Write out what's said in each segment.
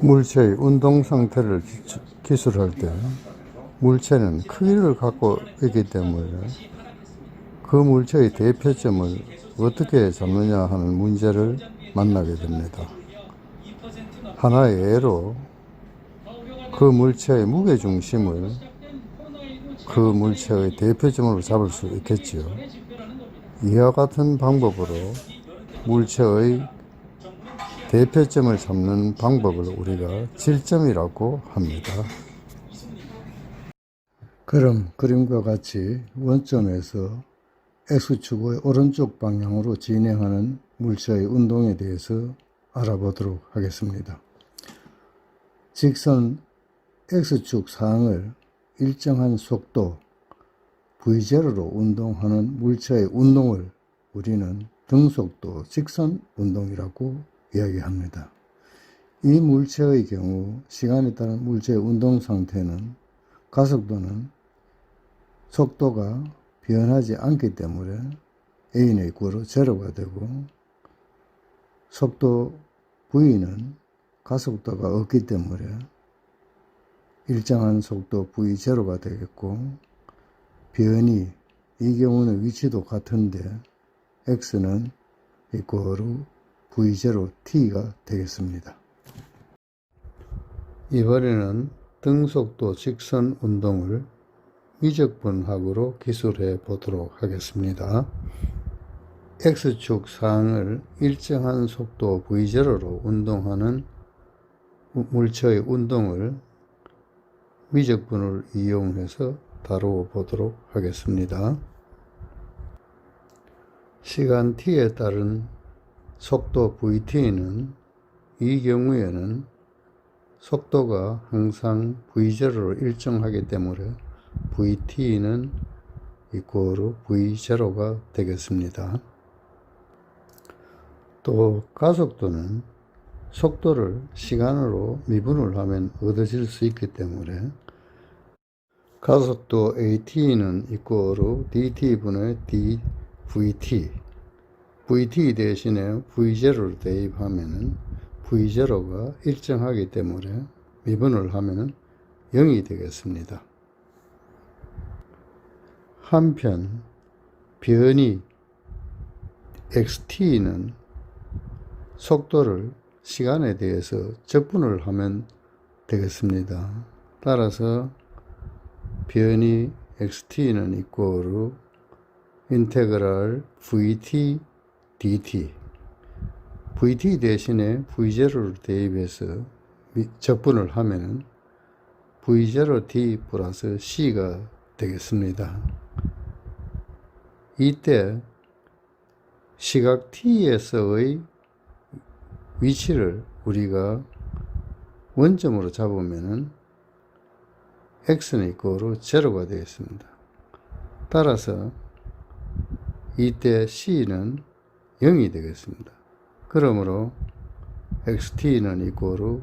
물체의 운동 상태를 기술할 때 물체는 크기를 갖고 있기 때문에 그 물체의 대표점을 어떻게 잡느냐 하는 문제를 만나게 됩니다. 하나의 예로 그 물체의 무게중심을 그 물체의 대표점으로 잡을 수 있겠지요. 이와 같은 방법으로 물체의 대표점을 잡는 방법을 우리가 질점이라고 합니다. 그럼 그림과 같이 원점에서 X축의 오른쪽 방향으로 진행하는 물체의 운동에 대해서 알아보도록 하겠습니다. 직선 X축 상을 일정한 속도 V0로 운동하는 물체의 운동을 우리는 등속도 직선 운동이라고 이야기합니다. 이 물체의 경우 시간에 따른 물체의 운동 상태는 가속도는 속도가 변하지 않기 때문에 A는 이꼴로 제로가 되고 속도 V는 가속도가 없기 때문에 일정한 속도 V0가 되겠고 변이 이 경우는 위치도 같은데 X는 이꼴로 V0T가 되겠습니다. 이번에는 등속도 직선 운동을 미적분학으로 기술해 보도록 하겠습니다. X축 상을 일정한 속도 V0로 운동하는 물체의 운동을 미적분을 이용해서 다루어 보도록 하겠습니다. 시간 t에 따른 속도 Vt는 이 경우에는 속도가 항상 V0로 일정하기 때문에 Vt는 이꼴로 V0가 되겠습니다. 또 가속도는 속도를 시간으로 미분을 하면 얻어질 수 있기 때문에 가속도 AT는 이꼴로 DT분의 dVT VT 대신에 V0를 대입하면 V0가 일정하기 때문에 미분을 하면 0이 되겠습니다. 한편 변이 XT는 속도를 시간에 대해서 적분을 하면 되겠습니다. 따라서 변이 XT는 이꼴로 인테그랄 VT dt VT 대신에 V0를 대입해서 적분을 하면 V0t 플러스 C가 되겠습니다. 이때 시각 T에서의 위치를 우리가 원점으로 잡으면 X는 이꼴로 제로가 되겠습니다. 따라서 이때 C는 0이 되겠습니다. 그러므로 XT는 이꼴로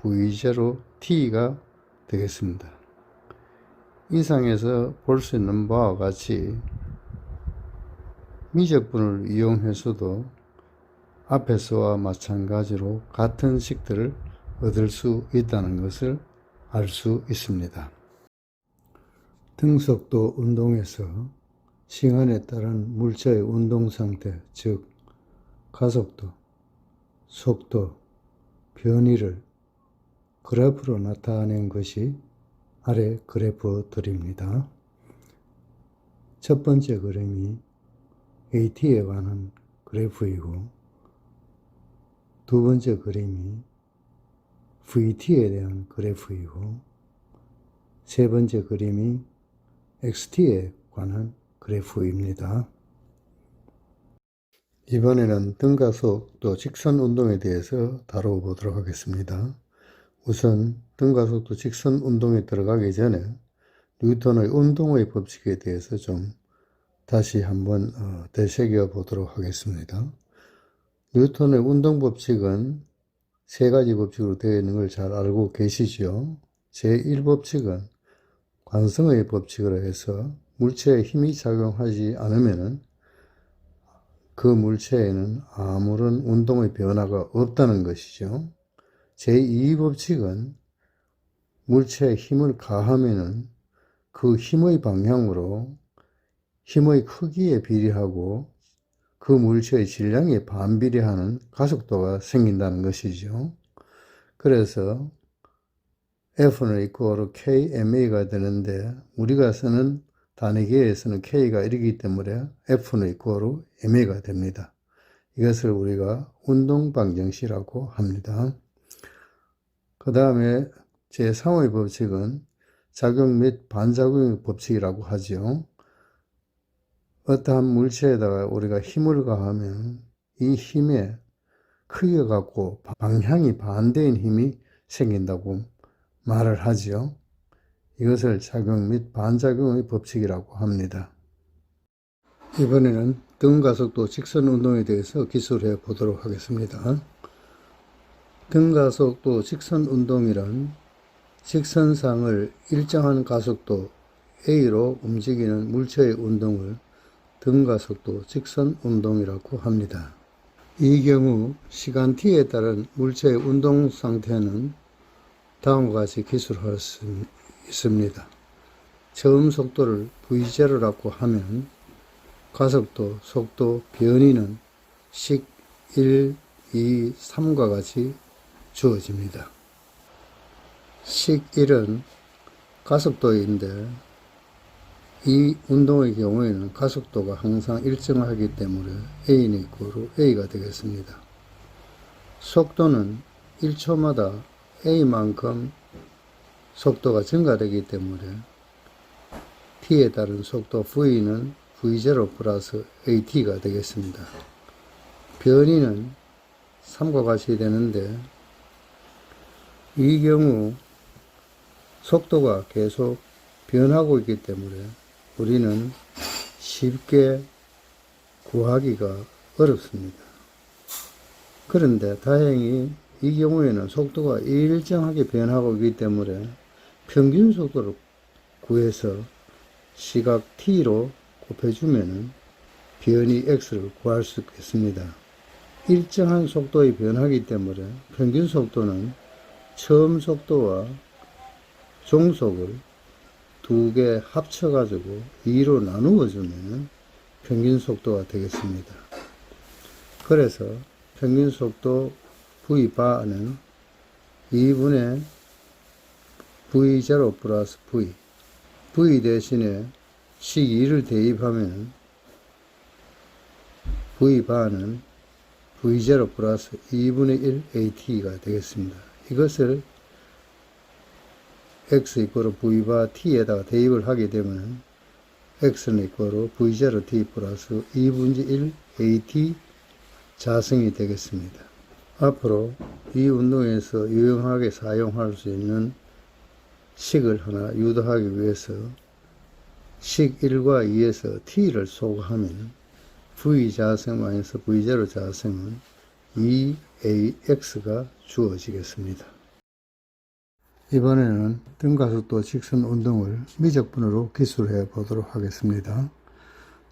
V0T가 되겠습니다. 이상에서 볼 수 있는 바와 같이 미적분을 이용해서도 앞에서와 마찬가지로 같은 식들을 얻을 수 있다는 것을 알 수 있습니다. 등속도 운동에서 시간에 따른 물체의 운동 상태, 즉 가속도, 속도, 변이를 그래프로 나타낸 것이 아래 그래프들입니다. 첫 번째 그림이 AT에 관한 그래프이고 두 번째 그림이 VT에 대한 그래프이고 세 번째 그림이 XT에 관한 그래프입니다. 이번에는 등가속도 직선 운동에 대해서 다루어 보도록 하겠습니다. 우선 등가속도 직선 운동에 들어가기 전에 뉴턴의 운동의 법칙에 대해서 좀 다시 한번 되새겨 보도록 하겠습니다. 뉴턴의 운동 법칙은 세 가지 법칙으로 되어 있는 걸 잘 알고 계시죠? 제1법칙은 관성의 법칙으로 해서 물체에 힘이 작용하지 않으면 그 물체에는 아무런 운동의 변화가 없다는 것이죠. 제2 법칙은 물체에 힘을 가하면은 그 힘의 방향으로 힘의 크기에 비례하고 그 물체의 질량에 반비례하는 가속도가 생긴다는 것이죠. 그래서 F는 이퀄 KMA가 되는데 우리가 쓰는 단위계에서는 K가 1이기 때문에 F는 이퀄 MA가 됩니다. 이것을 우리가 운동방정시라고 합니다. 그 다음에 제3의 법칙은 작용 및 반작용의 법칙이라고 하죠. 어떠한 물체에다가 우리가 힘을 가하면 이 힘에 크기가 같고 방향이 반대인 힘이 생긴다고 말을 하죠. 이것을 작용 및 반작용의 법칙이라고 합니다. 이번에는 등가속도 직선 운동에 대해서 기술해 보도록 하겠습니다. 등가속도 직선 운동이란 직선상을 일정한 가속도 A로 움직이는 물체의 운동을 등가속도 직선 운동이라고 합니다. 이 경우 시간 t에 따른 물체의 운동 상태는 다음과 같이 기술할 수 있습니다. 처음 속도를 v0라고 하면 가속도, 속도, 변이는 식 1, 2, 3과 같이 주어집니다. 식 1은 가속도인데 이 운동의 경우에는 가속도가 항상 일정하기 때문에 A는 이꼬로 A가 되겠습니다. 속도는 1초마다 A만큼 속도가 증가되기 때문에 T에 따른 속도 V는 V0 플러스 AT가 되겠습니다. 변이는 3과 같이 되는데 이 경우 속도가 계속 변하고 있기 때문에 우리는 쉽게 구하기가 어렵습니다. 그런데 다행히 이 경우에는 속도가 일정하게 변하고 있기 때문에 평균 속도를 구해서 시각 t로 곱해주면 변이 x를 구할 수 있겠습니다. 일정한 속도의 변하기 때문에 평균 속도는 처음 속도와 종속을 두 개 합쳐가지고 2로 나누어 주면 평균 속도가 되겠습니다. 그래서 평균 속도 V바는 2분의 V0 플러스 V, V 대신에 식 2를 대입하면 V바는 V0 플러스 2분의 1 AT가 되겠습니다. 이것을 x 이꼬르 v바 t에다가 대입을 하게 되면 x는 이꼬르 v0 t 플러스 2분의 1 at 자승이 되겠습니다. 앞으로 이 운동에서 유용하게 사용할 수 있는 식을 하나 유도하기 위해서 식 1과 2에서 t를 소거하면 v 자승 마이너스 v0 자승은 2ax가 주어지겠습니다. 이번에는 등가속도 직선 운동을 미적분으로 기술해 보도록 하겠습니다.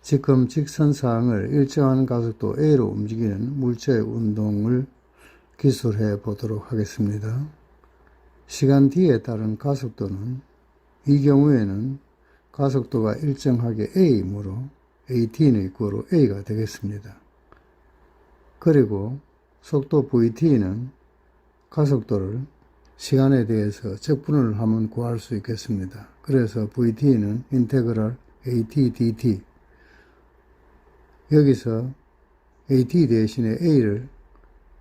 지금 직선상을 일정한 가속도 A로 움직이는 물체의 운동을 기술해 보도록 하겠습니다. 시간 D에 따른 가속도는 이 경우에는 가속도가 일정하게 A이므로 AT는 이꼬로 A가 되겠습니다. 그리고 속도 VT는 가속도를 시간에 대해서 적분을 하면 구할 수 있겠습니다. 그래서 VT는 인테그랄 AT DT, 여기서 AT 대신에 A를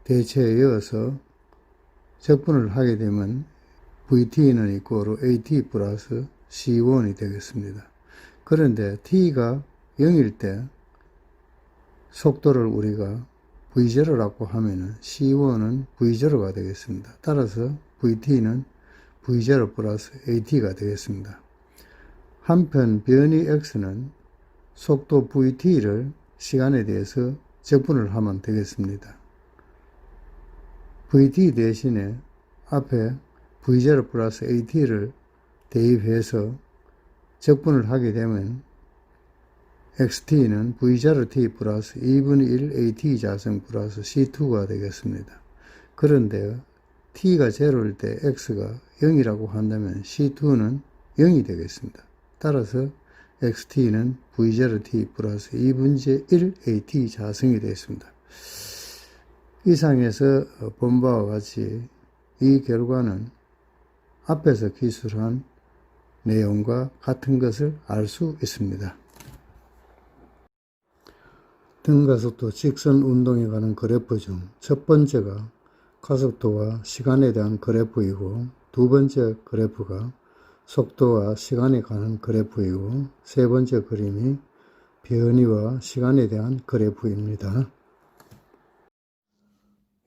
대체해서 적분을 하게 되면 VT는 이꼬로 AT 플러스 C1이 되겠습니다. 그런데 T가 0일 때 속도를 우리가 V0라고 하면은 C1은 V0가 되겠습니다. 따라서 VT는 V0 플러스 AT가 되겠습니다. 한편 변이 X는 속도 VT를 시간에 대해서 적분을 하면 되겠습니다. VT 대신에 앞에 V0 플러스 AT를 대입해서 적분을 하게 되면 XT는 V0T 플러스 2분의 1 AT 자승 플러스 C2가 되겠습니다. 그런데 t가 0일 때 x가 0이라고 한다면 c2는 0이 되겠습니다. 따라서 xt는 v0t 플러스 2분의 1at 자승이 되겠습니다. 이상에서 본 바와 같이 이 결과는 앞에서 기술한 내용과 같은 것을 알 수 있습니다. 등가속도 직선 운동에 관한 그래프 중 첫 번째가 가속도와 시간에 대한 그래프이고, 두 번째 그래프가 속도와 시간에 관한 그래프이고, 세 번째 그림이 변이와 시간에 대한 그래프입니다.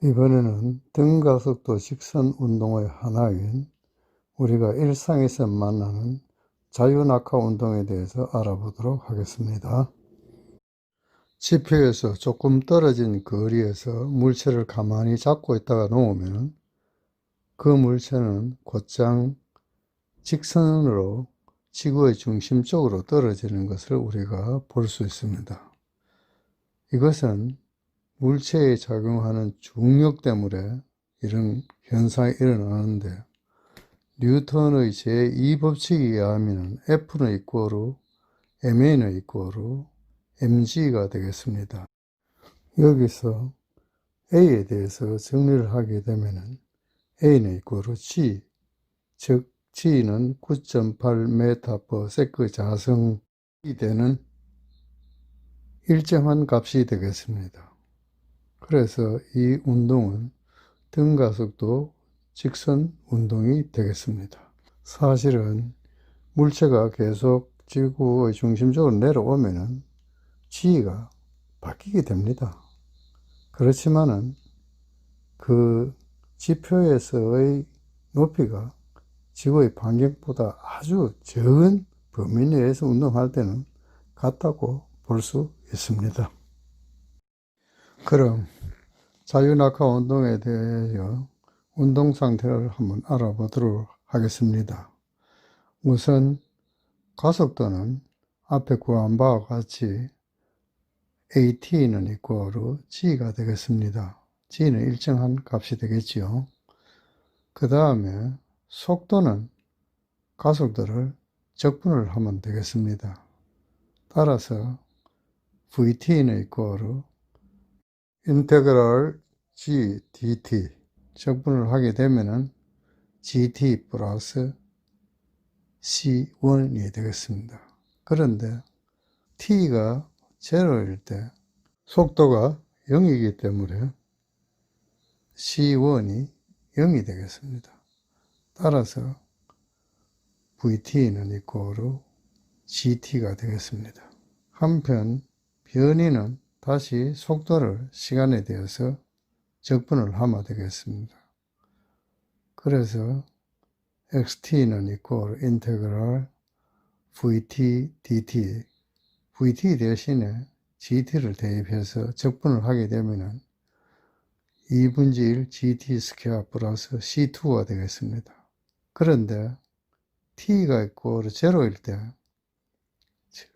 이번에는 등가속도 직선 운동의 하나인 우리가 일상에서 만나는 자유낙하 운동에 대해서 알아보도록 하겠습니다. 지표에서 조금 떨어진 거리에서 물체를 가만히 잡고 있다가 놓으면 그 물체는 곧장 직선으로 지구의 중심 쪽으로 떨어지는 것을 우리가 볼 수 있습니다. 이것은 물체에 작용하는 중력 때문에 이런 현상이 일어나는데, 뉴턴의 제2법칙에 의하면 F는 이꼬르 ma는 이꼬르 mg가 되겠습니다. 여기서 A에 대해서 정리를 하게 되면 A는 이꼬르 G, 즉 G는 9.8m/s 자승이 되는 일정한 값이 되겠습니다. 그래서 이 운동은 등가속도 직선 운동이 되겠습니다. 사실은 물체가 계속 지구의 중심적으로 내려오면은 G가 바뀌게 됩니다. 그렇지만은 그 지표에서의 높이가 지구의 반경보다 아주 적은 범위 내에서 운동할 때는 같다고 볼 수 있습니다. 그럼 자유낙하 운동에 대하여 운동 상태를 한번 알아보도록 하겠습니다. 우선 가속도는 앞에 구한 바와 같이 at는 이꼬르 g가 되겠습니다. g는 일정한 값이 되겠지요. 그 다음에 속도는 가속도를 적분을 하면 되겠습니다. 따라서 vt는 이꼬르 인테그럴 g dt 적분을 하게 되면은 gt 플러스 c1이 되겠습니다. 그런데 t가 0일 때 속도가 0이기 때문에 c1이 0이 되겠습니다. 따라서 vt는 이꼬르 gt가 되겠습니다. 한편 변이는 다시 속도를 시간에 대해서 적분을 하면 되겠습니다. 그래서 xt는 이꼬르 인테그럴 vt dt, vt 대신에 gt를 대입해서 적분을 하게 되면 2분의 1 gt 스퀘어 플러스 c2가 되겠습니다. 그런데 t가 이꼬르 0일 때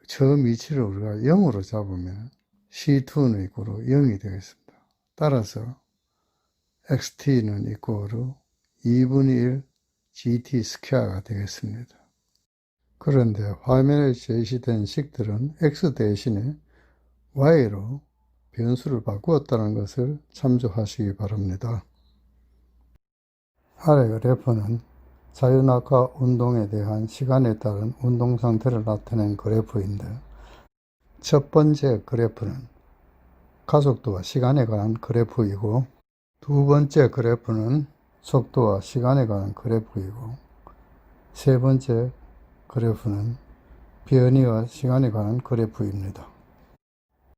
처음 위치를 우리가 0으로 잡으면 c2는 이꼬르 0이 되겠습니다. 따라서 xt는 이꼬르 2분의 1 gt 스퀘어가 되겠습니다. 그런데 화면에 제시된 식들은 x 대신에 y로 변수를 바꾸었다는 것을 참조하시기 바랍니다. 아래 그래프는 자유낙하 운동에 대한 시간에 따른 운동 상태를 나타낸 그래프인데, 첫 번째 그래프는 가속도와 시간에 관한 그래프이고, 두 번째 그래프는 속도와 시간에 관한 그래프이고, 세 번째 그래프는 변이와 시간에 관한 그래프입니다.